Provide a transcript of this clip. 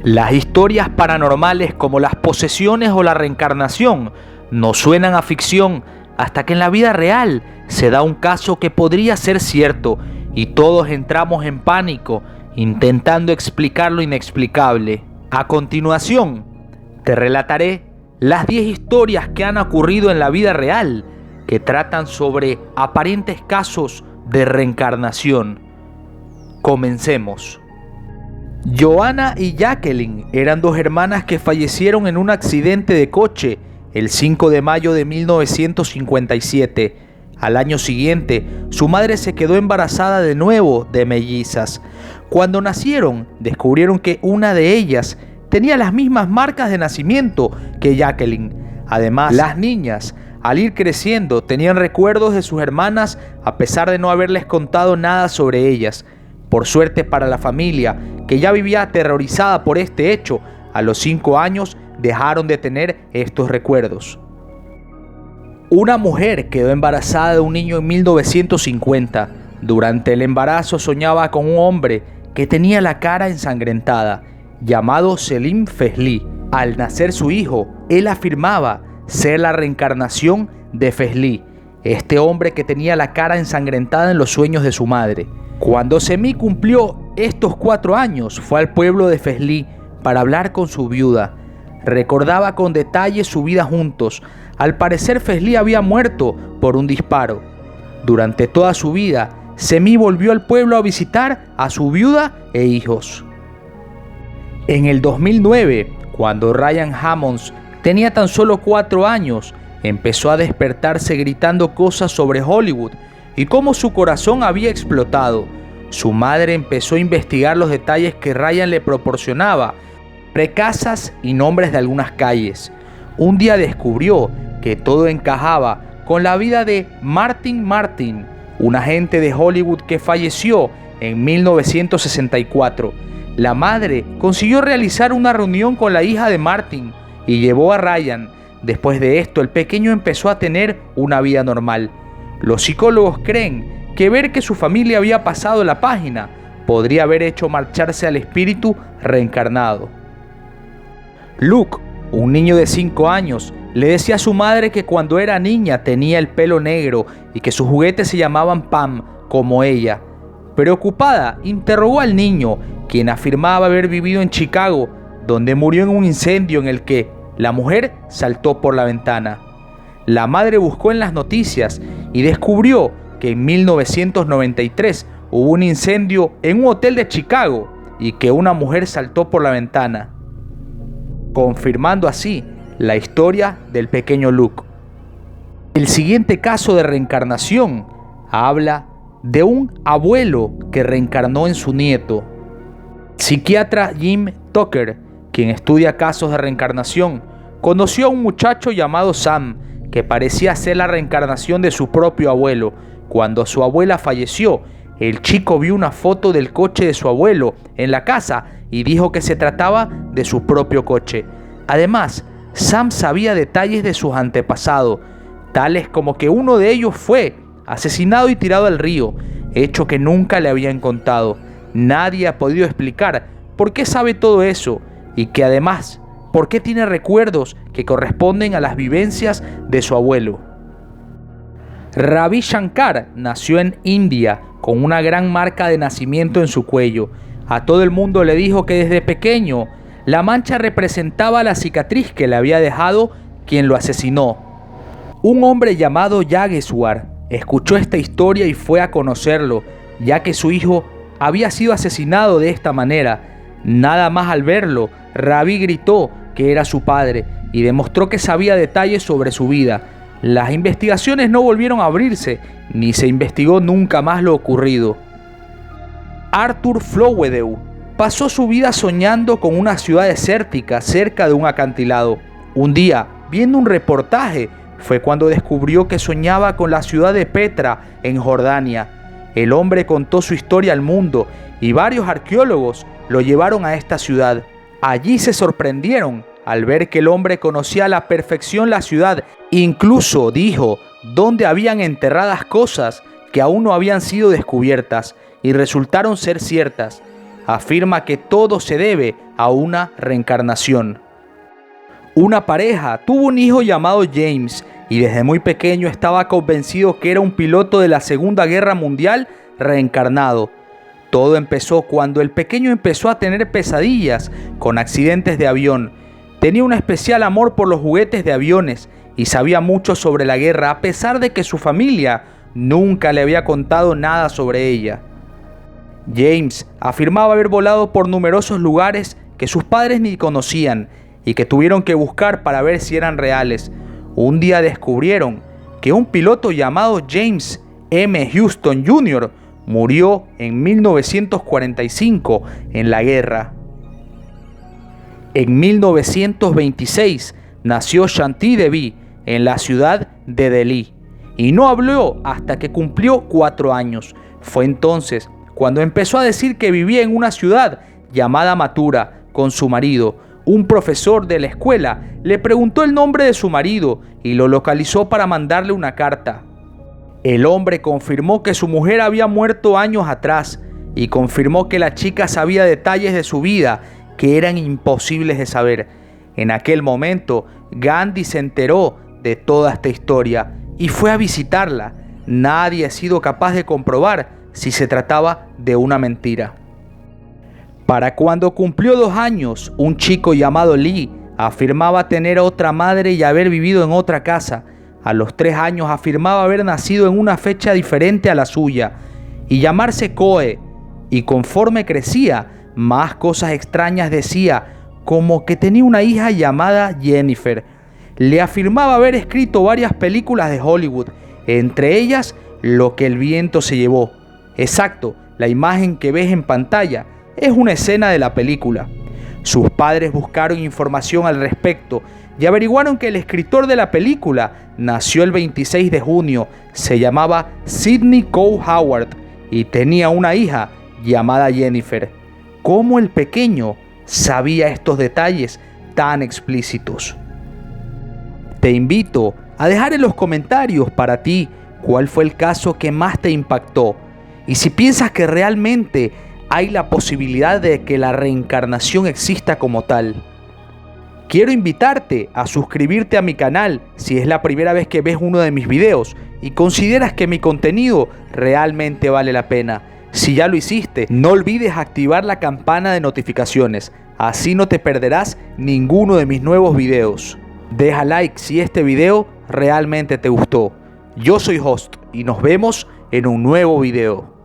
Las historias paranormales como las posesiones o la reencarnación no suenan a ficción hasta que en la vida real se da un caso que podría ser cierto y todos entramos en pánico intentando explicar lo inexplicable. A continuación, te relataré las 10 historias que han ocurrido en la vida real que tratan sobre aparentes casos de reencarnación. Comencemos. Joanna y Jacqueline eran dos hermanas que fallecieron en un accidente de coche el 5 de mayo de 1957. Al año siguiente, su madre se quedó embarazada de nuevo de mellizas. Cuando nacieron, descubrieron que una de ellas tenía las mismas marcas de nacimiento que Jacqueline. Además, las niñas, al ir creciendo, tenían recuerdos de sus hermanas a pesar de no haberles contado nada sobre ellas. Por suerte para la familia, que ya vivía aterrorizada por este hecho, a los 5 años dejaron de tener estos recuerdos. Una mujer quedó embarazada de un niño en 1950. Durante el embarazo soñaba con un hombre que tenía la cara ensangrentada, llamado Selim Fehli. Al nacer su hijo, él afirmaba ser la reencarnación de Fehli, este hombre que tenía la cara ensangrentada en los sueños de su madre. Cuando Semi cumplió estos 4 años, fue al pueblo de Fehli para hablar con su viuda. Recordaba con detalle su vida juntos. Al parecer, Fehli había muerto por un disparo. Durante toda su vida, Semi volvió al pueblo a visitar a su viuda e hijos. En el 2009, cuando Ryan Hammonds tenía tan solo 4 años, empezó a despertarse gritando cosas sobre Hollywood y cómo su corazón había explotado. Su madre empezó a investigar los detalles que Ryan le proporcionaba, precasas y nombres de algunas calles. Un día descubrió que todo encajaba con la vida de Martin Martin, un agente de Hollywood que falleció en 1964. La madre consiguió realizar una reunión con la hija de Martin y llevó a Ryan. Después de esto, el pequeño empezó a tener una vida normal. Los psicólogos creen que ver que su familia había pasado la página podría haber hecho marcharse al espíritu reencarnado. Luke, un niño de 5 años, le decía a su madre que cuando era niña tenía el pelo negro y que sus juguetes se llamaban Pam, como ella. Preocupada, interrogó al niño, quien afirmaba haber vivido en Chicago, donde murió en un incendio en el que la mujer saltó por la ventana. La madre buscó en las noticias y descubrió que en 1993 hubo un incendio en un hotel de Chicago y que una mujer saltó por la ventana, confirmando así la historia del pequeño Luke. El siguiente caso de reencarnación habla de un abuelo que reencarnó en su nieto. El psiquiatra Jim Tucker, quien estudia casos de reencarnación, conoció a un muchacho llamado Sam, que parecía ser la reencarnación de su propio abuelo. Cuando su abuela falleció, el chico vio una foto del coche de su abuelo en la casa y dijo que se trataba de su propio coche. Además, Sam sabía detalles de sus antepasados, tales como que uno de ellos fue asesinado y tirado al río, hecho que nunca le habían contado. Nadie ha podido explicar por qué sabe todo eso y que además, por qué tiene recuerdos que corresponden a las vivencias de su abuelo. Ravi Shankar nació en India con una gran marca de nacimiento en su cuello. A todo el mundo le dijo que desde pequeño la mancha representaba la cicatriz que le había dejado quien lo asesinó. Un hombre llamado Yageshwar escuchó esta historia y fue a conocerlo, ya que su hijo había sido asesinado de esta manera. Nada más al verlo, Ravi gritó que era su padre y demostró que sabía detalles sobre su vida. Las investigaciones no volvieron a abrirse, ni se investigó nunca más lo ocurrido. Arthur Flowdeau pasó su vida soñando con una ciudad desértica cerca de un acantilado. Un día, viendo un reportaje, fue cuando descubrió que soñaba con la ciudad de Petra, en Jordania. El hombre contó su historia al mundo y varios arqueólogos lo llevaron a esta ciudad. Allí se sorprendieron al ver que el hombre conocía a la perfección la ciudad. Incluso dijo dónde habían enterradas cosas que aún no habían sido descubiertas y resultaron ser ciertas. afirma que todo se debe a una reencarnación. Una pareja tuvo un hijo llamado James y desde muy pequeño estaba convencido que era un piloto de la Segunda Guerra Mundial reencarnado. Todo empezó cuando el pequeño empezó a tener pesadillas con accidentes de avión. Tenía un especial amor por los juguetes de aviones y sabía mucho sobre la guerra, a pesar de que su familia nunca le había contado nada sobre ella. James afirmaba haber volado por numerosos lugares que sus padres ni conocían y que tuvieron que buscar para ver si eran reales. Un día descubrieron que un piloto llamado James M. Houston Jr. murió en 1945 en la guerra. En 1926 nació Shanti Devi en la ciudad de Delhi y no habló hasta que cumplió 4 años. Fue entonces cuando empezó a decir que vivía en una ciudad llamada Mathura con su marido. Un profesor de la escuela le preguntó el nombre de su marido y lo localizó para mandarle una carta. El hombre confirmó que su mujer había muerto años atrás y confirmó que la chica sabía detalles de su vida que eran imposibles de saber. En aquel momento, Gandhi se enteró de toda esta historia y fue a visitarla. Nadie ha sido capaz de comprobar si se trataba de una mentira. Para cuando cumplió 2 años, un chico llamado Lee afirmaba tener otra madre y haber vivido en otra casa. A los 3 años afirmaba haber nacido en una fecha diferente a la suya y llamarse Coe. Y conforme crecía, más cosas extrañas decía, como que tenía una hija llamada Jennifer. Le afirmaba haber escrito varias películas de Hollywood, entre ellas Lo que el viento se llevó. Exacto, la imagen que ves en pantalla es una escena de la película. Sus padres buscaron información al respecto y averiguaron que el escritor de la película nació el 26 de junio, se llamaba Sidney Cole Howard y tenía una hija llamada Jennifer. ¿Cómo el pequeño sabía estos detalles tan explícitos? Te invito a dejar en los comentarios para ti cuál fue el caso que más te impactó y si piensas que realmente hay la posibilidad de que la reencarnación exista como tal. Quiero invitarte a suscribirte a mi canal si es la primera vez que ves uno de mis videos y consideras que mi contenido realmente vale la pena. Si ya lo hiciste, no olvides activar la campana de notificaciones, así no te perderás ninguno de mis nuevos videos. Deja like si este video realmente te gustó. Yo soy Host y nos vemos en un nuevo video.